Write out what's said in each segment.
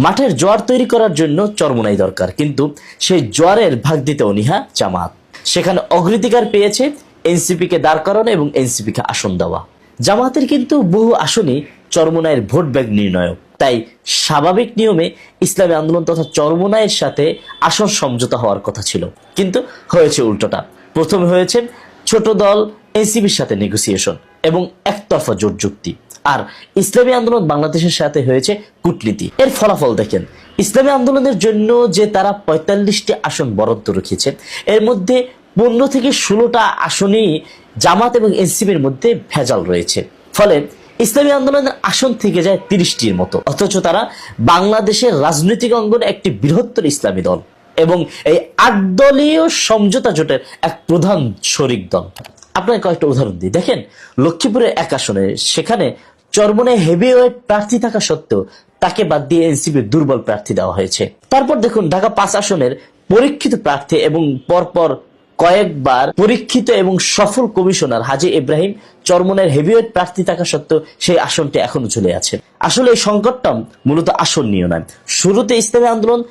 মাঠের জোয়ার তৈরি করার জন্য চরমোনাই দরকার, কিন্তু সেই জোয়ারের ভাগ দিতে অনীহা জামাত। সেখানে অগ্রাধিকার পেয়েছে এনসিপিকে দাঁড় করানো এবং এনসিপিকে আসন দেওয়া। জামাতের কিন্তু বহু আসনই চরমোনাইয়ের ভোট ব্যাংক নির্ণায়ক। তাই স্বাভাবিক নিয়মে ইসলামী আন্দোলন তথা চরমোনাইয়ের সাথে আসন সমঝোতা হওয়ার কথা ছিল, কিন্তু হয়েছে উল্টোটা। প্রথমে হয়েছে ছোট দল এনসিপির সাথে নেগোসিয়েশন এবং একতরফা জোট যুক্তি, আর ইসলামী আন্দোলন বাংলাদেশের সাথে হয়েছে কূটনীতি। এর ফলাফল দেখেন, ইসলামী আন্দোলনের জন্য যে তারা 45টি আসন বরাদ্দ রেখেছে, এর মধ্যে 15 থেকে 16টা আসনই জামাত এবং এনসিপির মধ্যে ভেজাল রয়েছে। ফলে ইসলামী আন্দোলনের আসন থেকে যায় 30টির মতো, অথচ তারা বাংলাদেশের রাজনৈতিক অঙ্গনে একটি বৃহত্তর ইসলামী দল এবং এই 8 দলীয় সমঝোতা জোটের এক প্রধান শরিক দল। আপনাকে কয়েকটা উদাহরণ দিই। দেখেন, লক্ষ্মীপুরের এক আসনে সেখানে চরমোনাই হেভিওয়েট প্রার্থী থাকা সত্ত্বেও তাকে বাদ দিয়ে এনসিপির দুর্বল প্রার্থী দেওয়া হয়েছে। তারপর দেখুন, ঢাকা 5 আসনের পরীক্ষিত প্রার্থী এবং পরপর কয়েকবার পরীক্ষিত এবং সফল কমিশনার হাজী ইব্রাহিম চরমোনাইয়ের হেভিওয়েট প্রার্থী থাকা সত্ত্বেও সেই আসনটি এখনো চলে আছে। আসলে এই সংকটটা মূলত আসন নিয়ে নয়। শুরুতে ইসলামী আন্দোলন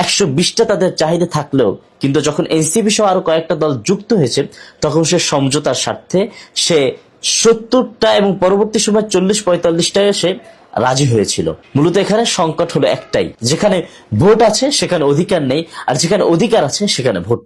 120টা তাদের চাহিদা থাকলেও কিন্তু যখন এনসিপি সহ আরো কয়েকটা দল যুক্ত হয়েছে, তখন সে সমঝোতার স্বার্থে সে 70টা এবং পরবর্তী সময় 40-45টায় সে রাজি হয়েছিল। মূলত এখানে সংকট হলো একটাই, যেখানে ভোট আছে সেখানে অধিকার নেই, আর যেখানে অধিকার আছে সেখানে ভোট নেই।